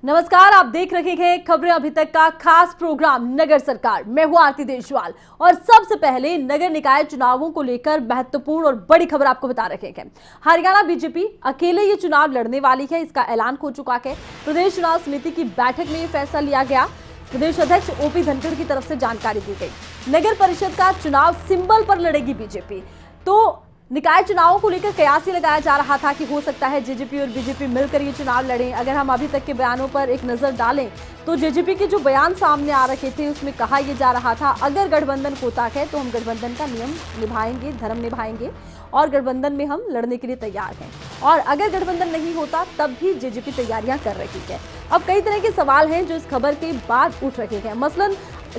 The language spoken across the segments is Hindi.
नमस्कार, आप देख रहे हैं खबरें अभी तक का खास प्रोग्राम नगर सरकार। मैं हूं आरती देशवाल और सबसे पहले नगर निकाय चुनावों को लेकर महत्वपूर्ण और बड़ी खबर आपको बता रहे हैं। हरियाणा बीजेपी अकेले ये चुनाव लड़ने वाली है, इसका ऐलान हो चुका है। प्रदेश चुनाव समिति की बैठक में ये फैसला लिया गया। प्रदेश अध्यक्ष ओपी धनखड़ की तरफ से जानकारी दी गई। नगर परिषद का चुनाव सिंबल पर लड़ेगी बीजेपी। तो निकाय चुनावों को लेकर कयास ही लगाया जा रहा था कि हो सकता है जेजेपी और बीजेपी मिलकर ये चुनाव लड़ें। अगर हम अभी तक के बयानों पर एक नजर डालें तो जेजेपी के जो बयान सामने आ रखे थे उसमें कहा यह जा रहा था, अगर गठबंधन होता है तो हम गठबंधन का नियम निभाएंगे, धर्म निभाएंगे और गठबंधन में हम लड़ने के लिए तैयार हैं। और अगर गठबंधन नहीं होता तब भी जेजेपी तैयारियां कर रही है। अब कई तरह के सवाल हैं जो इस खबर के बाद उठ रहे हैं। मसलन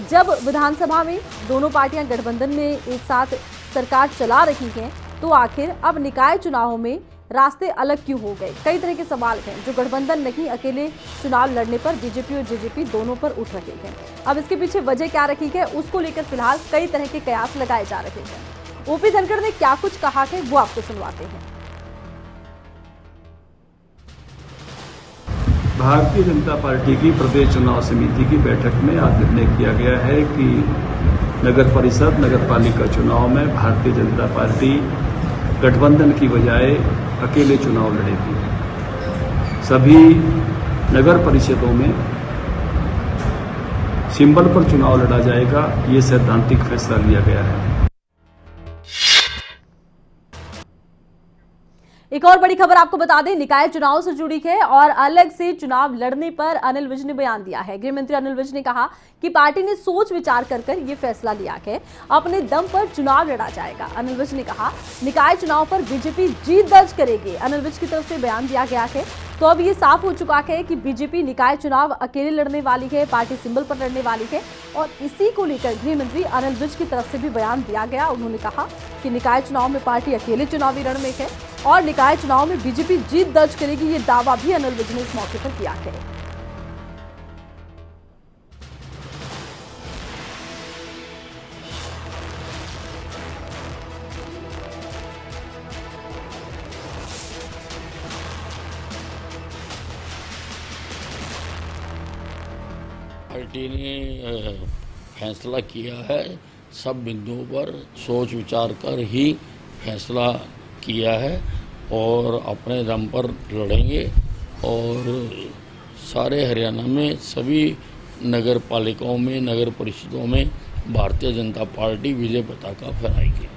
जब विधानसभा में दोनों पार्टियां गठबंधन में एक साथ सरकार चला रही हैं तो आखिर अब निकाय चुनावों में रास्ते अलग क्यों हो गए? कई तरह के सवाल हैं जो गठबंधन नहीं अकेले चुनाव लड़ने पर बीजेपी और जेजेपी दोनों पर उठ रहे हैं। अब इसके पीछे वजह क्या रखी है उसको लेकर फिलहाल कई तरह के कयास लगाए जा रहे हैं। ओपी धनखड़ ने क्या कुछ कहा है वो आपको सुनवाते हैं। भारतीय जनता पार्टी की प्रदेश चुनाव समिति की बैठक में आज निर्णय किया गया है कि नगर परिषद नगर पालिका चुनाव में भारतीय जनता पार्टी गठबंधन की बजाय अकेले चुनाव लड़ेगी। सभी नगर परिषदों में सिंबल पर चुनाव लड़ा जाएगा, ये सैद्धांतिक फैसला लिया गया है। एक और बड़ी खबर आपको बता दें, निकाय चुनाव से जुड़ी है और अलग से चुनाव लड़ने पर अनिल विज ने बयान दिया है। गृह मंत्री अनिल विज ने कहा कि पार्टी ने सोच विचार कर ये फैसला लिया है, अपने दम पर चुनाव लड़ा जाएगा। अनिल विज ने कहा निकाय चुनाव पर बीजेपी जीत दर्ज करेगी। अनिल विज की तरफ से बयान दिया गया है। तो अब ये साफ हो चुका है कि बीजेपी निकाय चुनाव अकेले लड़ने वाली है, पार्टी सिंबल पर लड़ने वाली है और इसी को लेकर गृह मंत्री अनिल विज की तरफ से भी बयान दिया गया। उन्होंने कहा कि निकाय चुनाव में पार्टी अकेले चुनावी रण में है और निकाय चुनाव में बीजेपी जीत दर्ज करेगी। ये दावा भी अनिल विज ने इस मौके पर किया है। पार्टी ने फैसला किया है, सब बिंदुओं पर सोच विचार कर ही फैसला किया है और अपने दम पर लड़ेंगे और सारे हरियाणा में सभी नगर पालिकाओं में नगर परिषदों में भारतीय जनता पार्टी विजय पताका फहराएगी।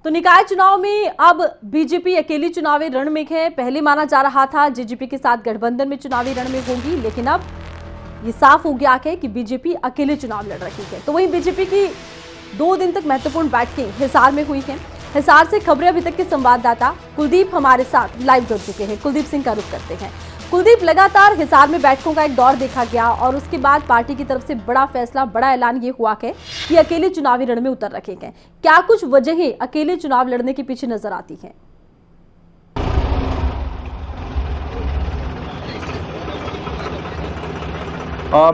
तो निकाय चुनाव में अब बीजेपी अकेली चुनावी रण में है। पहले माना जा रहा था जेजेपी के साथ गठबंधन में चुनावी रण में होगी, लेकिन अब ये साफ हो गया है कि बीजेपी अकेले चुनाव लड़ रही है। तो वहीं बीजेपी की 2 दिन तक महत्वपूर्ण बैठकें हिसार में हुई हैं। हिसार से खबरें अभी तक के संवाददाता कुलदीप हमारे साथ लाइव जुड़ चुके हैं। कुलदीप सिंह का रुख करते हैं। कुलदीप, लगातार हिसार में बैठकों का एक दौर देखा गया और उसके बाद पार्टी की तरफ से बड़ा फैसला, बड़ा ऐलान ये हुआ है कि अकेले चुनावी रण में उतर रखे हैं। क्या कुछ वजहें अकेले चुनाव लड़ने के पीछे नजर आती हैं?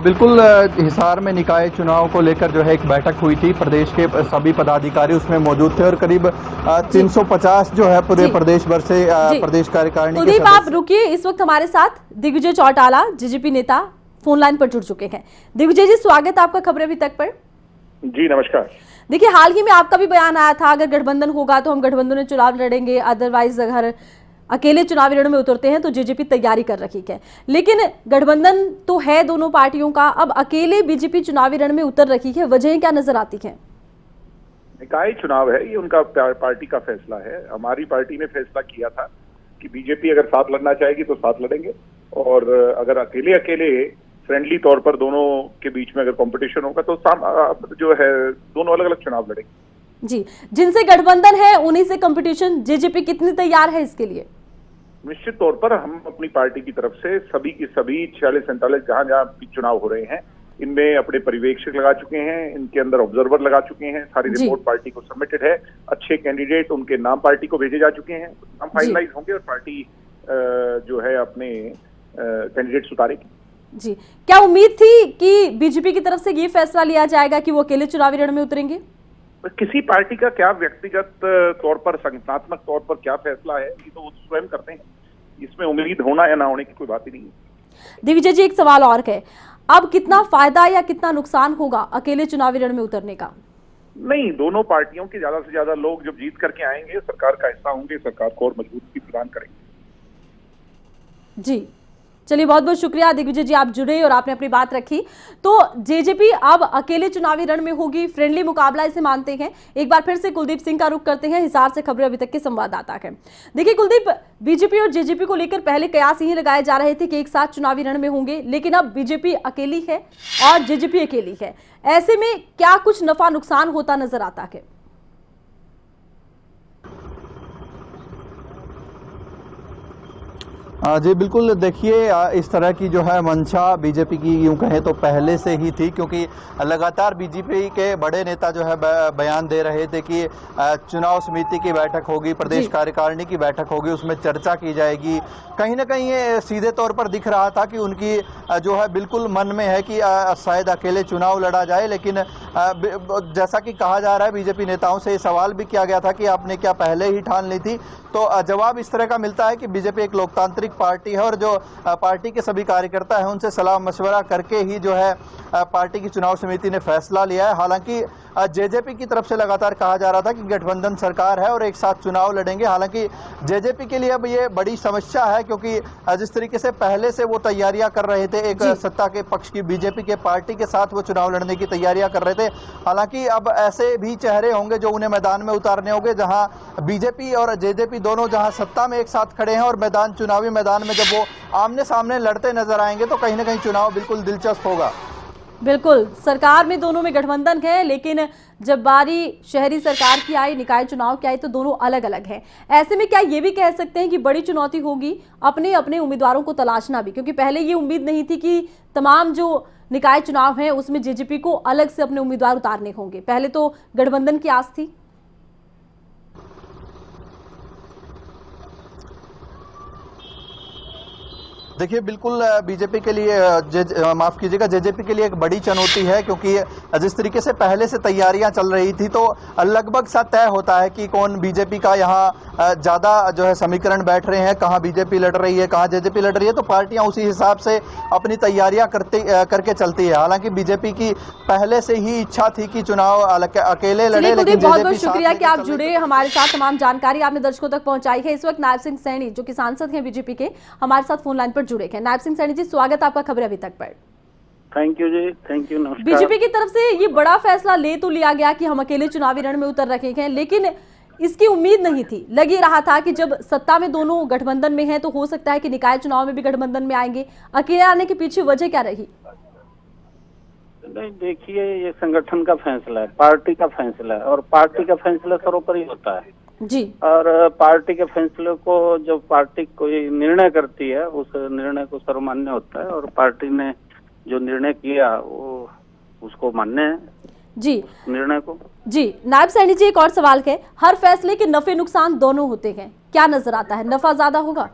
बिल्कुल, हिसार में निकाय चुनाव को लेकर जो है एक बैठक हुई थी। प्रदेश के सभी पदाधिकारी उसमें मौजूद थे और करीब 350 जो है पूरे प्रदेश भर से प्रदेश कार्यकारिणी। कुलदीप, आप रुकिए, इस वक्त हमारे साथ दिग्विजय चौटाला जेजेपी नेता फोन लाइन पर जुड़ चुके हैं। दिग्विजय जी, स्वागत है आपका खबरें अभी तक पर। जी नमस्कार। देखिए, हाल ही में आपका भी बयान आया था, अगर गठबंधन होगा तो हम गठबंधन में चुनाव लड़ेंगे, अदरवाइज अगर अकेले चुनावी रण में उतरते हैं तो जेजेपी तैयारी कर रखी है। लेकिन गठबंधन तो है दोनों पार्टियों का, अब अकेले बीजेपी चुनावी रण में उतर रखी है, वजह क्या नजर आती है? निकाय चुनाव है, ये उनका पार्टी का फैसला है। हमारी पार्टी ने फैसला किया था कि बीजेपी अगर साथ लड़ना चाहेगी तो साथ लड़ेंगे और अगर अकेले फ्रेंडली तौर पर दोनों के बीच में अगर कंपटीशन होगा तो जो है दोनों अलग अलग चुनाव लड़ेंगे। जी, जिनसे गठबंधन है उन्हीं से कंपटीशन, जेजेपी कितनी तैयार है इसके लिए? निश्चित तौर पर हम अपनी पार्टी की तरफ से सभी की सभी 46-47 जहां जहां चुनाव हो रहे हैं इनमें अपने पर्यवेक्षक लगा चुके हैं, इनके अंदर ऑब्जर्वर लगा चुके हैं। सारी रिपोर्ट पार्टी को सबमिटेड है। अच्छे कैंडिडेट उनके नाम पार्टी को भेजे जा चुके हैं। नाम फाइनलाइज होंगे और पार्टी जो है अपने कैंडिडेट्स उतारेगी। जी, क्या उम्मीद थी कि बीजेपी की तरफ से ये फैसला लिया जाएगा कि वो अकेले चुनावी रण में उतरेंगे? किसी पार्टी का क्या व्यक्तिगत तौर पर, संगठनात्मक तौर पर क्या फैसला है, ये तो वो स्वयं करते हैं। इसमें उम्मीद होना या ना होने की कोई बात ही नहीं है। दिग्विजय जी, एक सवाल और है, अब कितना फायदा या कितना नुकसान होगा अकेले चुनावी रण में उतरने का? नहीं, दोनों पार्टियों के ज्यादा से ज्यादा लोग जब जीत करके आएंगे, सरकार का हिस्सा होंगे, सरकार को और मजबूती प्रदान करेंगे। जी चलिए, बहुत बहुत शुक्रिया दिग्विजय जी, आप जुड़े और आपने अपनी बात रखी। तो जेजेपी अब अकेले चुनावी रण में होगी, फ्रेंडली मुकाबला इसे मानते हैं। एक बार फिर से कुलदीप सिंह का रुख करते हैं, हिसार से खबरें अभी तक के संवाददाता हैं। देखिए कुलदीप, बीजेपी और जेजेपी को लेकर पहले कयास यही लगाए जा रहे थे कि एक साथ चुनावी रण में होंगे, लेकिन अब बीजेपी अकेली है और जेजेपी अकेली है। ऐसे में क्या कुछ नफा नुकसान होता नजर आता है? जी बिल्कुल, देखिए इस तरह की जो है मंशा बीजेपी की यूं कहें तो पहले से ही थी, क्योंकि लगातार बीजेपी के बड़े नेता जो है बयान दे रहे थे कि चुनाव समिति की बैठक होगी, प्रदेश कार्यकारिणी की बैठक होगी, उसमें चर्चा की जाएगी। कहीं ना कहीं ये सीधे तौर पर दिख रहा था कि उनकी जो है बिल्कुल मन में है कि शायद अकेले चुनाव लड़ा जाए। लेकिन जैसा कि कहा जा रहा है, बीजेपी नेताओं से ये सवाल भी किया गया था कि आपने क्या पहले ही ठान ली थी, तो जवाब इस तरह का मिलता है कि बीजेपी एक लोकतांत्रिक पार्टी है और जो पार्टी के सभी कार्यकर्ता हैं उनसे सलाह मशवरा करके ही जो है पार्टी की चुनाव समिति ने फैसला लिया है। हालांकि जेजेपी की तरफ से लगातार कहा जा रहा था कि गठबंधन सरकार है और एक साथ चुनाव लड़ेंगे। हालांकि जेजेपी के लिए अब ये बड़ी समस्या है, क्योंकि जिस तरीके से पहले से वो तैयारियां कर रहे थे, एक सत्ता के पक्ष की बीजेपी के पार्टी के साथ वो चुनाव लड़ने की तैयारियां कर रहे थे। हालांकि अब ऐसे भी चेहरे होंगे जो उन्हें मैदान में उतारने होंगे, जहां बीजेपी और जेजेपी दोनों जहां सत्ता में एक साथ खड़े हैं और चुनावी मैदान में जब वो आमने सामने लड़ते नजर आएंगे तो कहीं ना कहीं चुनाव बिल्कुल दिलचस्प होगा। बिल्कुल, सरकार में दोनों में गठबंधन है, लेकिन जब बारी शहरी सरकार की आई, निकाय चुनाव की आई, तो दोनों अलग अलग हैं। ऐसे में क्या ये भी कह सकते हैं कि बड़ी चुनौती होगी अपने अपने उम्मीदवारों को तलाशना भी, क्योंकि पहले ये उम्मीद नहीं थी कि तमाम जो निकाय चुनाव हैं उसमें जेजेपी को अलग से अपने उम्मीदवार उतारने होंगे, पहले तो गठबंधन की आस थी। देखिए बिल्कुल बीजेपी के लिए माफ कीजिएगा, जेजेपी के लिए एक बड़ी चुनौती है, क्योंकि जिस तरीके से पहले से तैयारियां चल रही थी तो लगभग सा तय होता है कि कौन बीजेपी का यहाँ ज़्यादा जो है समीकरण बैठ रहे हैं, कहाँ बीजेपी लड़ रही है, कहाँ जेजेपी लड़ रही है, तो पार्टियां उसी हिसाब से अपनी तैयारियां करके चलती है। हालांकि बीजेपी की पहले से ही इच्छा थी कि चुनाव अकेले लड़े, लेकिन बहुत बहुत शुक्रिया कि आप जुड़े हमारे साथ, तमाम जानकारी आपने दर्शकों तक पहुंचाई है। इस वक्त नायब सिंह सैनी जो कि सांसद हैं बीजेपी के, हमारे साथ फोन लाइन पर जुड़े हैं। नायब सिंह सैनी जी, स्वागत आपका खबरें अभी तक पर। Thank you ji, thank you, नमस्कार। बीजेपी की तरफ से ये बड़ा फैसला ले तो लिया गया कि हम अकेले चुनावी रण में उतर रखे हैं, लेकिन इसकी उम्मीद नहीं थी। लग ही रहा था कि जब सत्ता में दोनों गठबंधन में हैं तो हो सकता है कि निकाय चुनाव में भी गठबंधन में आएंगे। अकेले आने के पीछे वजह क्या रही? नहीं, देखिए, ये संगठन का फैसला है, पार्टी का फैसला है, और पार्टी का फैसला सर्वोपरि होता है जी। और पार्टी के फैसले को जब पार्टी कोई निर्णय करती है उस निर्णय को सर्वमान्य होता है, और पार्टी ने जो निर्णय किया वो उसको मान्य है जी, निर्णय को। जी नायब सैनी जी, एक और सवाल है, हर फैसले के नफे नुकसान दोनों होते हैं, क्या नजर आता है, नफा ज्यादा होगा?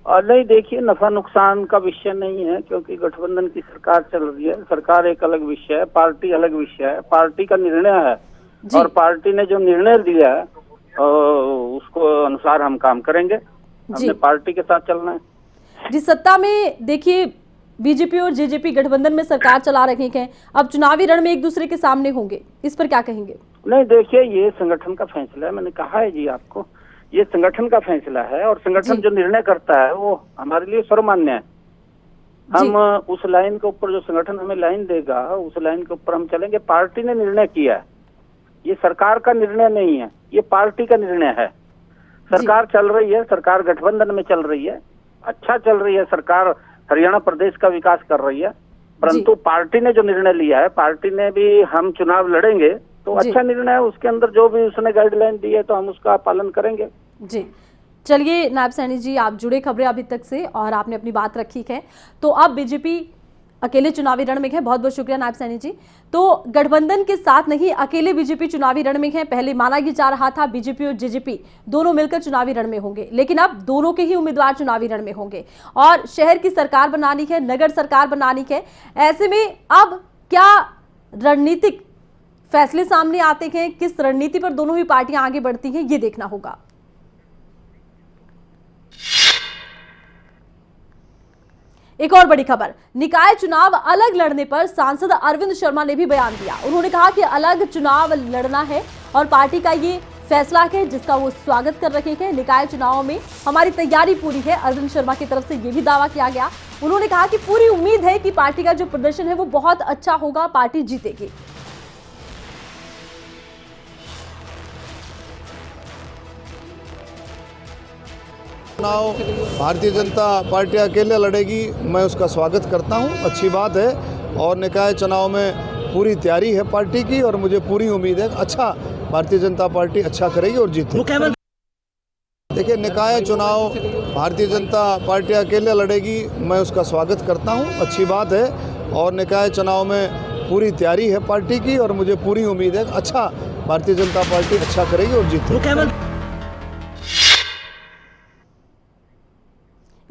नहीं, देखिए, नफा नुकसान का विषय नहीं है, क्योंकि गठबंधन की सरकार चल रही है। सरकार एक अलग विषय है, पार्टी अलग विषय है, पार्टी का निर्णय है और पार्टी ने जो निर्णय दिया है उसको अनुसार हम काम करेंगे। हमने पार्टी के साथ चलना है जी। सत्ता में देखिए बीजेपी और जेजेपी गठबंधन में सरकार चला रहे हैं, अब चुनावी रण में एक दूसरे के सामने होंगे, इस पर क्या कहेंगे? नहीं, देखिए, ये संगठन का फैसला है, मैंने कहा है जी आपको, ये संगठन का फैसला है और संगठन जो निर्णय करता है वो हमारे लिए सर्वमान्य है। हम उस लाइन के ऊपर, जो संगठन हमें लाइन देगा उस लाइन के ऊपर हम चलेंगे। पार्टी ने निर्णय किया है, ये सरकार का निर्णय नहीं है, ये पार्टी का निर्णय है। सरकार चल रही है, सरकार गठबंधन में चल रही है, अच्छा चल रही है, सरकार हरियाणा प्रदेश का विकास कर रही है, परंतु पार्टी ने जो निर्णय लिया है, पार्टी ने भी हम चुनाव लड़ेंगे तो अच्छा निर्णय है, उसके अंदर जो भी उसने गाइडलाइन दी है तो हम उसका पालन करेंगे जी। चलिए नायब सैनी जी, आप जुड़े खबरें अभी तक से और आपने अपनी बात रखी है, तो अब बीजेपी अकेले चुनावी रण में है। बहुत बहुत शुक्रिया नायब सैनी जी। तो गठबंधन के साथ नहीं, अकेले बीजेपी चुनावी रण में है। पहले माना ही जा रहा था बीजेपी और जेजेपी दोनों मिलकर चुनावी रण में होंगे, लेकिन अब दोनों के ही उम्मीदवार चुनावी रण में होंगे और शहर की सरकार बनानी है, नगर सरकार बनानी है। ऐसे में अब क्या रणनीतिक फैसले सामने आते हैं, किस रणनीति पर दोनों ही पार्टियां आगे बढ़ती हैं, ये देखना होगा। एक और बड़ी खबर, निकाय चुनाव अलग लड़ने पर सांसद अरविंद शर्मा ने भी बयान दिया। उन्होंने कहा कि अलग चुनाव लड़ना है और पार्टी का ये फैसला है जिसका वो स्वागत कर रहे हैं। निकाय चुनाव में हमारी तैयारी पूरी है, अरविंद शर्मा की तरफ से ये भी दावा किया गया। उन्होंने कहा कि पूरी उम्मीद है कि पार्टी का जो प्रदर्शन है वो बहुत अच्छा होगा, पार्टी जीतेगी। चुनाव भारतीय जनता पार्टी अकेले लड़ेगी, मैं उसका स्वागत करता हूं, अच्छी बात है। और निकाय चुनाव में पूरी तैयारी है पार्टी की और मुझे पूरी उम्मीद है अच्छा भारतीय जनता पार्टी अच्छा करेगी और जीतेगी। देखिए, निकाय चुनाव भारतीय जनता पार्टी अकेले लड़ेगी, मैं उसका स्वागत करता हूं, अच्छी बात है। और निकाय चुनाव में पूरी तैयारी है पार्टी की और मुझे पूरी उम्मीद है अच्छा भारतीय जनता पार्टी अच्छा करेगी और जीतेगी।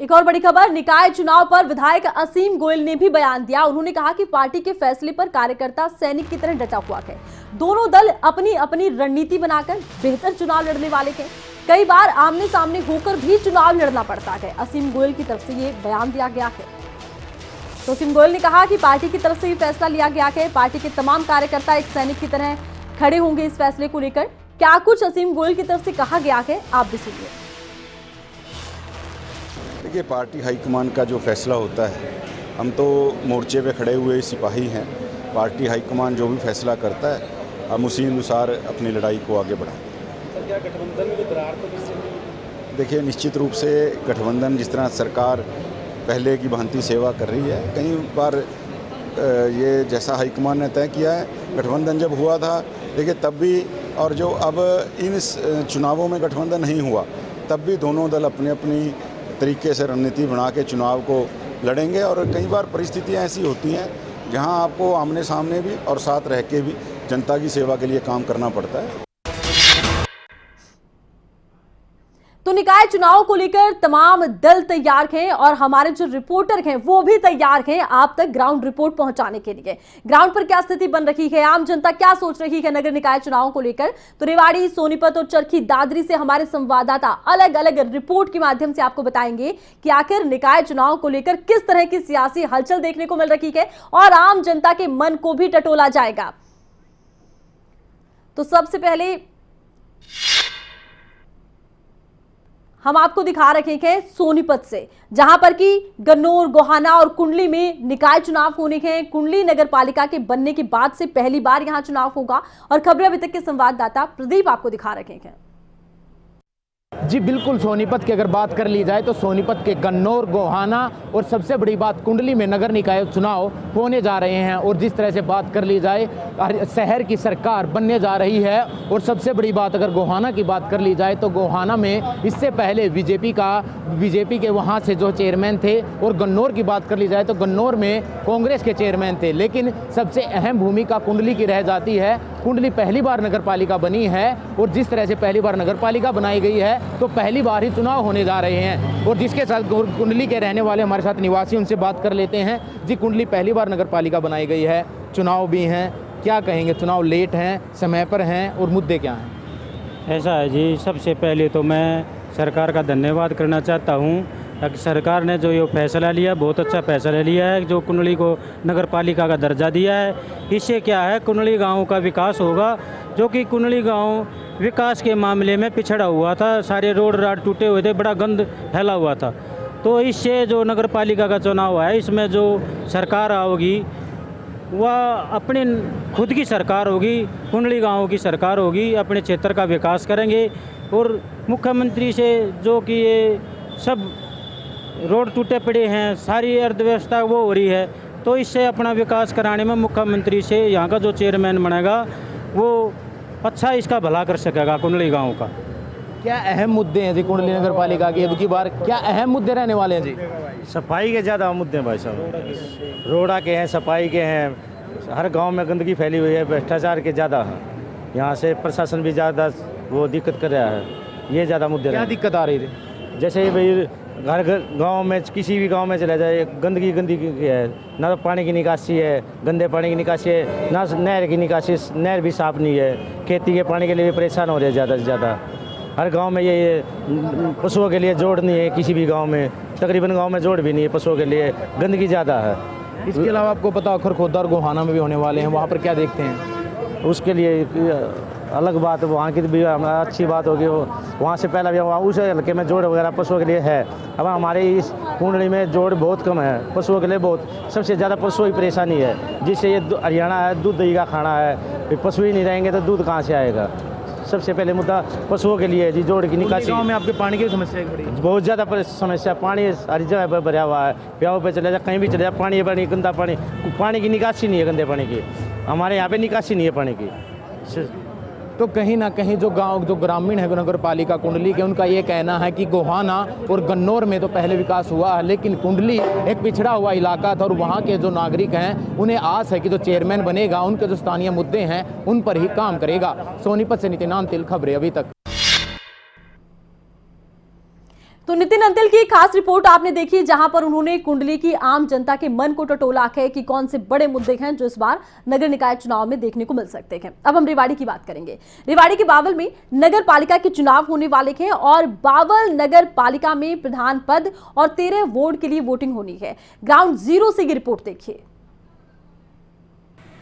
एक और बड़ी खबर, निकाय चुनाव पर विधायक असीम गोयल ने भी बयान दिया। उन्होंने कहा कि पार्टी के फैसले पर कार्यकर्ता सैनिक की तरह डटा हुआ है। दोनों दल अपनी अपनी रणनीति बनाकर बेहतर चुनाव लड़ने वाले हैं। कई बार आमने सामने होकर भी चुनाव लड़ना पड़ता है। असीम गोयल की तरफ से ये बयान दिया गया है। तो असीम गोयल ने कहा कि पार्टी की तरफ से ये फैसला लिया गया है। पार्टी के तमाम कार्यकर्ता एक सैनिक की तरह खड़े होंगे इस फैसले को लेकर। क्या कुछ असीम गोयल की तरफ से कहा गया है, आप भी सुनिए। देखिए, पार्टी हाईकमान का जो फैसला होता है, हम तो मोर्चे पे खड़े हुए सिपाही हैं। पार्टी हाईकमान जो भी फैसला करता है, हम उसी अनुसार अपनी लड़ाई को आगे बढ़ाते हैं। क्या गठबंधन में दरार तो किसी? देखिए, निश्चित रूप से गठबंधन जिस तरह सरकार पहले की भांति सेवा कर रही है, कई बार ये जैसा हाईकमान ने तय किया है, गठबंधन जब हुआ था देखिए तब भी, और जो अब इन चुनावों में गठबंधन नहीं हुआ तब भी दोनों दल अपनी अपनी तरीके से रणनीति बना के चुनाव को लड़ेंगे। और कई बार परिस्थितियां ऐसी होती हैं जहां आपको आमने सामने भी और साथ रह के भी जनता की सेवा के लिए काम करना पड़ता है। तो निकाय चुनाव को लेकर तमाम दल तैयार हैं और हमारे जो रिपोर्टर हैं वो भी तैयार हैं आप तक ग्राउंड रिपोर्ट पहुंचाने के लिए। ग्राउंड पर क्या स्थिति बन रही है, आम जनता क्या सोच रही है नगर निकाय चुनाव को लेकर, तो रेवाड़ी, सोनीपत और चरखी दादरी से हमारे संवाददाता अलग अलग रिपोर्ट के माध्यम से आपको बताएंगे कि आखिर निकाय चुनाव को लेकर किस तरह की सियासी हलचल देखने को मिल रही है और आम जनता के मन को भी टटोला जाएगा। तो सबसे पहले हम आपको दिखा रहे हैं सोनीपत से, जहां पर कि गन्नौर, गोहाना और कुंडली में निकाय चुनाव होने हैं। कुंडली नगर पालिका के बनने के बाद से पहली बार यहां चुनाव होगा और खबरें अभी तक के संवाददाता प्रदीप आपको दिखा रहे हैं। जी बिल्कुल, सोनीपत की अगर बात कर ली जाए तो सोनीपत के गन्नौर, गोहाना और सबसे बड़ी बात कुंडली में नगर निकाय चुनाव होने जा रहे हैं। और जिस तरह से बात कर ली जाए, शहर की सरकार बनने जा रही है। और सबसे बड़ी बात अगर गोहाना की बात कर ली जाए तो गोहाना में इससे पहले बीजेपी के वहाँ से जो चेयरमैन थे, और गन्नौर की बात कर ली जाए तो गन्नौर में कांग्रेस के चेयरमैन थे। लेकिन सबसे अहम भूमिका कुंडली की रह जाती है। कुंडली पहली बार नगर पालिका बनी है और जिस तरह से पहली बार नगर पालिका बनाई गई है तो पहली बार ही चुनाव होने जा रहे हैं। और जिसके साथ कुंडली के रहने वाले हमारे साथ निवासी, उनसे बात कर लेते हैं। जी, कुंडली पहली बार नगर पालिका बनाई गई है, चुनाव भी हैं, क्या कहेंगे? चुनाव लेट हैं, समय पर हैं और मुद्दे क्या हैं? ऐसा है जी, सबसे पहले तो मैं सरकार का धन्यवाद करना चाहता हूँ। सरकार ने जो ये फैसला लिया, बहुत अच्छा फैसला लिया है, जो कुंडली को नगर पालिका का दर्जा दिया है। इससे क्या है, कुंडली गांव का विकास होगा, जो कि कुंडली गांव विकास के मामले में पिछड़ा हुआ था। सारे रोड राड टूटे हुए थे, बड़ा गंद फैला हुआ था। तो इससे जो नगर पालिका का चुनाव है, इसमें जो सरकार होगी वह अपनी खुद की सरकार होगी, कुंडली गांव की सरकार होगी, अपने क्षेत्र का विकास करेंगे। और मुख्यमंत्री से जो कि ये सब रोड टूटे पड़े हैं, सारी अर्थव्यवस्था वो हो रही है, तो इससे अपना विकास कराने में मुख्यमंत्री से यहाँ का जो चेयरमैन बनेगा वो अच्छा इसका भला कर सकेगा कुंडली गांव का। क्या अहम मुद्दे हैं जी कुंडली नगर पालिका के अब की बार, क्या अहम मुद्दे रहने वाले हैं जी? सफाई के ज़्यादा मुद्दे हैं भाई साहब, रोड़ा के हैं, सफाई के हैं, हर गांव में गंदगी फैली हुई है, भ्रष्टाचार के ज़्यादा है, यहाँ से प्रशासन भी ज़्यादा वो दिक्कत कर रहा है, ये ज़्यादा मुद्दे। क्या दिक्कत आ रही थी? जैसे भाई घर गांव में, किसी भी गांव में चला जाए, गंदगी है, ना तो पानी की निकासी है, गंदे पानी की निकासी है, ना नहर की निकासी, नहर भी साफ नहीं है, खेती के पानी के लिए भी परेशान हो रहे हैं ज़्यादा से ज़्यादा। हर गांव में ये पशुओं के लिए जोड़ नहीं है, किसी भी गांव में तकरीबन गांव में जोड़ भी नहीं है पशुओं के लिए, गंदगी ज़्यादा है। इसके अलावा आपको पता खरखोदा और गोहाना में भी होने वाले हैं, वहाँ पर क्या देखते हैं? उसके लिए अलग बात, वहाँ की भी अच्छी बात होगी। वहाँ से पहले भी वहाँ उस हल्के में जोड़ वगैरह पशुओं के लिए है। अब हमारे इस कुंडली में जोड़ बहुत कम है पशुओं के लिए, बहुत सबसे ज़्यादा पशुओं की परेशानी है, जिससे ये हरियाणा है, दूध दही का खाना है। पशु ही नहीं रहेंगे तो दूध कहाँ से आएगा? सबसे पहले मुद्दा पशुओं के लिए जी, जोड़ की निकासी। गाँव में आपके पानी की समस्या बड़ी बहुत ज़्यादा समस्या, पानी हर जगह पर भरा हुआ है। ब्याह पे चले जाए, कहीं भी चले जाए, पानी पानी गंदा पानी, पानी की निकासी नहीं है, गंदे पानी की हमारे यहाँ पे निकासी नहीं है पानी की। तो कहीं ना कहीं जो गांव जो ग्रामीण है नगर पालिका कुंडली के, उनका ये कहना है कि गोहाना और गन्नौर में तो पहले विकास हुआ है, लेकिन कुंडली एक पिछड़ा हुआ इलाका था और वहाँ के जो नागरिक हैं उन्हें आस है कि जो चेयरमैन बनेगा उनके जो स्थानीय मुद्दे हैं उन पर ही काम करेगा। सोनीपत से नितिन अंतिल, खबरें अभी तक। तो नितिन अंतिल की खास रिपोर्ट आपने देखी, जहां पर उन्होंने कुंडली की आम जनता के मन को टटोला है कि कौन से बड़े मुद्दे हैं जो इस बार नगर निकाय चुनाव में देखने को मिल सकते हैं। अब हम रेवाड़ी की बात करेंगे। रेवाड़ी के बावल में नगर पालिका के चुनाव होने वाले हैं और बावल नगर पालिका में प्रधान पद और 13 वार्ड के लिए वोटिंग होनी है। ग्राउंड जीरो से ये रिपोर्ट देखिए।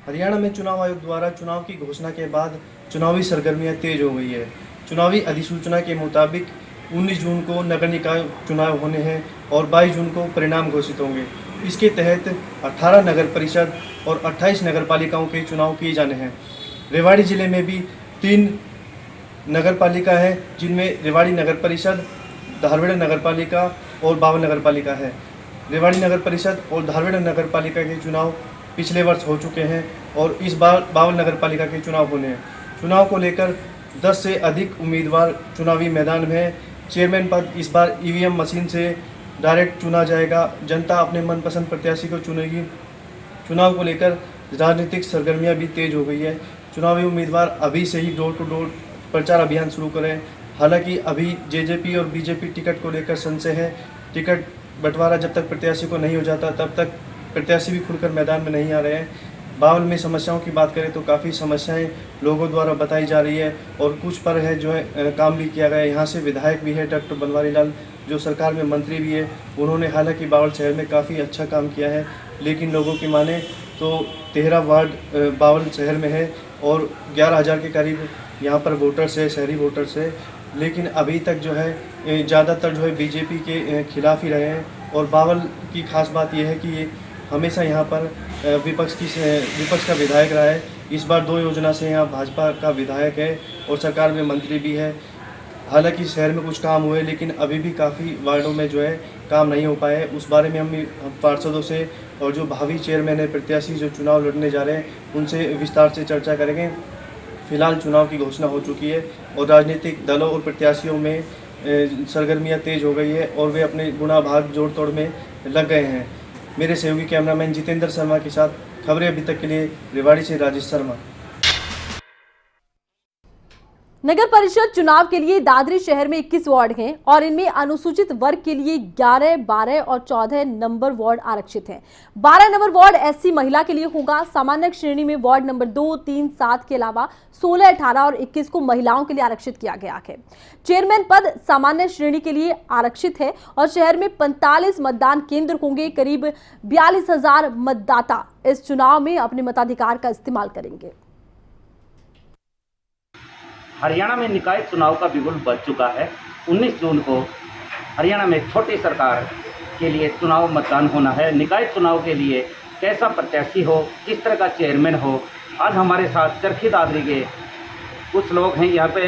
हरियाणा में चुनाव आयोग द्वारा चुनाव की घोषणा के बाद चुनावी सरगर्मियां तेज हो गई है। चुनावी अधिसूचना के मुताबिक 19 जून को नगर निकाय चुनाव होने हैं और 22 जून को परिणाम घोषित होंगे। इसके तहत 18 नगर परिषद और 28 नगर पालिकाओं के चुनाव किए जाने हैं। रेवाड़ी जिले में भी 3 नगर पालिका है, जिनमें रेवाड़ी नगर परिषद, धारवेड़ा नगर पालिका और बावल नगर पालिका है। रेवाड़ी नगर परिषद और धारवेड़ा नगर पालिका के चुनाव पिछले वर्ष हो चुके हैं और इस बार बावल नगर पालिका के चुनाव होने हैं। चुनाव को लेकर 10 से अधिक उम्मीदवार चुनावी मैदान में हैं। चेयरमैन पद इस बार ईवीएम मशीन से डायरेक्ट चुना जाएगा। जनता अपने मनपसंद प्रत्याशी को चुनेगी। चुनाव को लेकर राजनीतिक सरगर्मियां भी तेज हो गई है। चुनावी उम्मीदवार अभी से ही डोर टू डोर प्रचार अभियान शुरू करें। हालांकि अभी जेजेपी और बीजेपी टिकट को लेकर संशय है। टिकट बंटवारा जब तक प्रत्याशी को नहीं हो जाता तब तक प्रत्याशी भी खुलकर मैदान में नहीं आ रहे हैं। बावल में समस्याओं की बात करें तो काफ़ी समस्याएं लोगों द्वारा बताई जा रही है और कुछ पर है जो है काम भी किया गया है। यहाँ से विधायक भी है डॉक्टर बनवारी लाल, जो सरकार में मंत्री भी है। उन्होंने हालांकि बावल शहर में काफ़ी अच्छा काम किया है, लेकिन लोगों की माने तो 13 वार्ड बावल शहर में है और 11,000 के करीब यहाँ पर वोटर्स है, शहरी वोटर्स है। लेकिन अभी तक जो है ज़्यादातर जो है बीजेपी के खिलाफ ही रहे हैं। और बावल की खास बात यह है कि ये हमेशा यहाँ पर विपक्ष का विधायक रहा है। इस बार 2 योजना से यहाँ भाजपा का विधायक है और सरकार में मंत्री भी है। हालांकि शहर में कुछ काम हुए, लेकिन अभी भी काफ़ी वार्डों में जो है काम नहीं हो पाए। उस बारे में हम पार्षदों से और जो भावी चेयरमैन है, प्रत्याशी जो चुनाव लड़ने जा रहे हैं, उनसे विस्तार से चर्चा करेंगे। फिलहाल चुनाव की घोषणा हो चुकी है और राजनीतिक दलों और प्रत्याशियों में सरगर्मियाँ तेज हो गई है और वे अपने गुणा भाग जोड़ तोड़ में लग गए हैं। मेरे सहयोगी कैमरामैन जितेंद्र शर्मा के साथ खबरें अभी तक के लिए रेवाड़ी से राजेश शर्मा। नगर परिषद चुनाव के लिए दादरी शहर में 21 वार्ड हैं और इनमें अनुसूचित वर्ग के लिए 11, 12 और 14 नंबर वार्ड आरक्षित हैं। 12 नंबर वार्ड एससी महिला के लिए होगा। सामान्य श्रेणी में वार्ड नंबर 2, 3, 7 के अलावा 16, 18 और 21 को महिलाओं के लिए आरक्षित किया गया है। चेयरमैन पद सामान्य श्रेणी के लिए आरक्षित है और शहर में 45 मतदान केंद्र होंगे। करीब 42,000 मतदाता इस चुनाव में अपने मताधिकार का इस्तेमाल करेंगे। हरियाणा में निकाय चुनाव का बिगुल बज चुका है। 19 जून को हरियाणा में छोटी सरकार के लिए चुनाव मतदान होना है। निकाय चुनाव के लिए कैसा प्रत्याशी हो, किस तरह का चेयरमैन हो, आज हमारे साथ चरखी दादरी के कुछ लोग हैं, यहाँ पे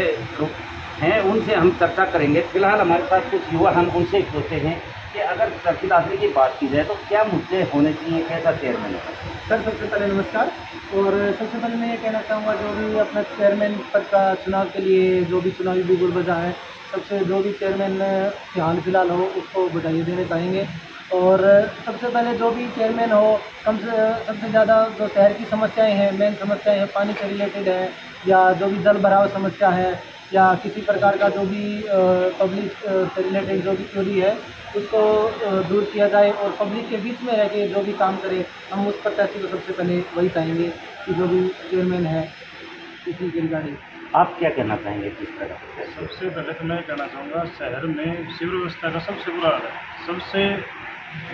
हैं, उनसे हम चर्चा करेंगे। फिलहाल हमारे साथ कुछ युवा, हम उनसे पूछते हैं कि अगर चरखी दादरी की बात की जाए तो क्या मुद्दे होने चाहिए, कैसा चेयरमैन है? सर, सबसे पहले नमस्कार। और सबसे पहले मैं ये कहना चाहूँगा, जो भी अपना चेयरमैन पद का चुनाव के लिए जो भी चुनावी बिगुल बजा है, सबसे जो भी चेयरमैन हाल फिलहाल हो उसको बधाई देने चाहेंगे। और सबसे पहले जो भी चेयरमैन हो, सबसे ज़्यादा जो शहर की समस्याएं हैं, मेन समस्याएं हैं, पानी से रिलेटेड है या जो भी जल भराव समस्या है या किसी प्रकार का जो भी पब्लिक से रिलेटेड जो भी चोरी है उसको दूर किया जाए और पब्लिक के बीच में रह के जो भी काम करे, हम उस प्रत्याशी को सबसे पहले वही चाहेंगे कि जो भी चेयरमैन है इसी के रिगार्डिंग। आप क्या कहना चाहेंगे किस तरह? सबसे पहले तो मैं कहना चाहूँगा, शहर में सीवर व्यवस्था का सबसे बुरा हाल है। सबसे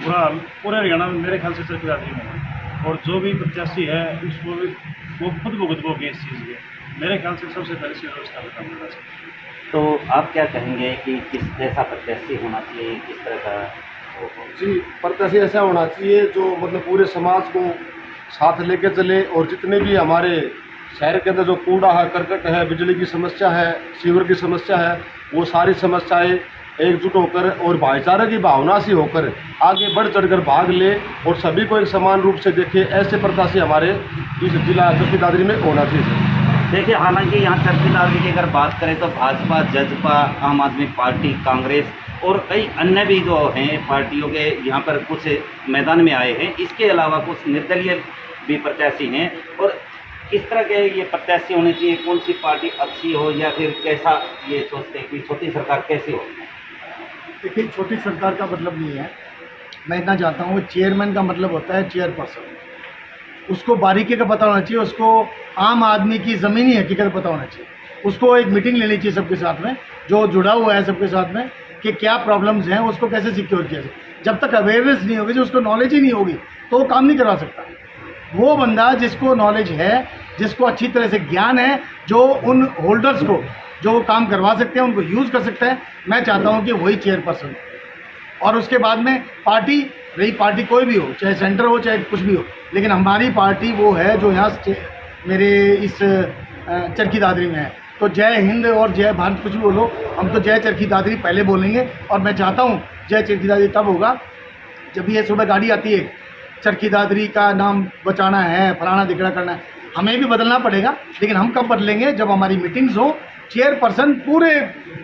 बुरा हाल पूरे हरियाणा में मेरे ख्याल से चरखी दादरी में है, और जो भी प्रत्याशी है उसको भी वो खुद भुगत भोगे इस चीज़ के। मेरे ख्याल से सबसे पहले सीवर व्यवस्था का काम करना चाहिए। तो आप क्या कहेंगे कि किस जैसा प्रत्याशी होना चाहिए, किस तरह का? जी, प्रत्याशी ऐसा होना चाहिए जो मतलब पूरे समाज को साथ लेके चले, और जितने भी हमारे शहर के अंदर जो कूड़ा है, करकट है, बिजली की समस्या है, सीवर की समस्या है, वो सारी समस्याएं एकजुट होकर और भाईचारे की भावना से होकर आगे बढ़ चढ़कर भाग ले और सभी को एक समान रूप से देखे, ऐसे प्रत्याशी हमारे इस जिला चरखी दादरी में होना चाहिए। देखिए, हालांकि यहाँ चरखी दादरी की अगर बात करें तो भाजपा, जजपा, आम आदमी पार्टी, कांग्रेस और कई अन्य भी जो हैं पार्टियों के यहाँ पर कुछ मैदान में आए हैं। इसके अलावा कुछ निर्दलीय भी प्रत्याशी हैं। और किस तरह के ये प्रत्याशी होने चाहिए, कौन सी पार्टी अच्छी हो, या फिर कैसा ये सोचते हैं कि छोटी सरकार कैसी हो? देखिए, छोटी सरकार का मतलब नहीं है, मैं इतना जानता हूँ, चेयरमैन का मतलब होता है चेयरपर्सन। उसको बारीकी का पता होना चाहिए, उसको आम आदमी की ज़मीनी हकीकत पता होना चाहिए। उसको एक मीटिंग लेनी चाहिए सबके साथ में, जो जुड़ा हुआ है सबके साथ में, कि क्या प्रॉब्लम्स हैं, उसको कैसे सिक्योर किया जाए। जब तक अवेयरनेस नहीं होगी, जो उसको नॉलेज ही नहीं होगी, तो वो काम नहीं करवा सकता। वो बंदा जिसको नॉलेज है, जिसको अच्छी तरह से ज्ञान है, जो उन होल्डर्स को जो वो काम करवा सकते हैं उनको यूज़ कर सकता है, मैं चाहता हूँ कि वही चेयरपर्सन हो। और उसके बाद में पार्टी, रही पार्टी कोई भी हो, चाहे सेंटर हो चाहे कुछ भी हो, लेकिन हमारी पार्टी वो है जो यहाँ मेरे इस चरखी दादरी में है। तो जय हिंद और जय भारत कुछ भी बोलो, हम तो जय चरखी दादरी पहले बोलेंगे। और मैं चाहता हूँ जय चरखी दादरी तब होगा जब ये सुबह गाड़ी आती है, चरखी दादरी का नाम बचाना है, फलाना दिखड़ा करना है, हमें भी बदलना पड़ेगा। लेकिन हम कब बदलेंगे? जब हमारी मीटिंग्स हो, चेयरपर्सन पूरे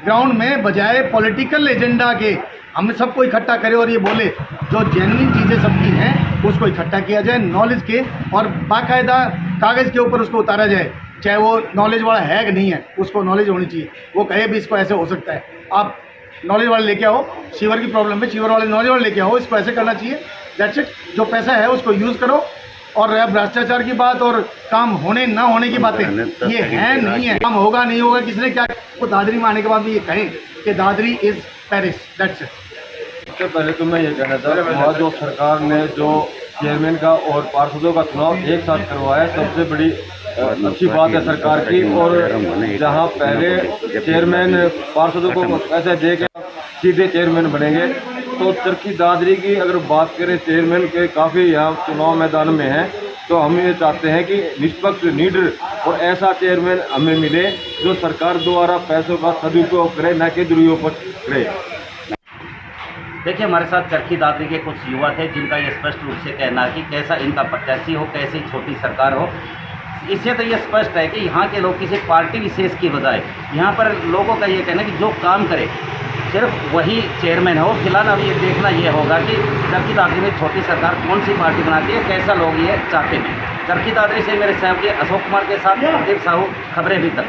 ग्राउंड में बजाय पॉलिटिकल एजेंडा के हम सबको इकट्ठा करे और ये बोले जो जेन्युइन चीज़ें सबकी हैं उसको इकट्ठा किया जाए नॉलेज के, और बाकायदा कागज़ के ऊपर उसको उतारा जाए, चाहे वो नॉलेज वाला है कि नहीं है, उसको नॉलेज होनी चाहिए। वो कहे भी इसको ऐसे हो सकता है, आप नॉलेज वाले लेके आओ, सीवर की प्रॉब्लम है, सीवर वाले नॉलेज वाले लेके आओ, इसको ऐसे करना चाहिए, दैट्स इट। जो पैसा है उसको यूज़ करो। और भ्रष्टाचार की बात और काम होने ना होने की बातें ये है नहीं है, काम होगा नहीं होगा किसने क्या, वो दादरी में आने के बाद भी ये कहें कि Dadri is Paris, that's it. सबसे पहले तो मैं ये कहना चाहता हूँ, जो सरकार ने जो चेयरमैन का और पार्षदों का चुनाव एक साथ करवाया, सबसे बड़ी अच्छी बात है सरकार की। और जहाँ पहले चेयरमैन पार्षदों को पैसे दे के सीधे चेयरमैन बनेंगे, तो चरखी दादरी की अगर बात करें, चेयरमैन के काफ़ी यहाँ चुनाव मैदान में हैं, तो हम ये चाहते हैं कि निष्पक्ष, निडर और ऐसा चेयरमैन हमें मिले जो सरकार द्वारा पैसों का सदुपयोग करे, न कि दुरुपयोग करे। देखिए, हमारे साथ चरखी दादरी के कुछ युवा थे जिनका ये स्पष्ट रूप से कहना है कि कैसा इनका प्रत्याशी हो, कैसी छोटी सरकार हो। इससे तो ये स्पष्ट है कि यहाँ के लोग किसी पार्टी विशेष की बजाय यहाँ पर लोगों का ये कहना है कि जो काम करे सिर्फ वही चेयरमैन हो। फिलहाल अब ये देखना ये होगा कि चरखी दादरी में छोटी सरकार कौन सी पार्टी बनाती है, कैसा लोग ये चाहते हैं। चरखी दादरी से मेरे सहयोगी अशोक कुमार के साथ प्रदीप साहू, खबरें अभी तक।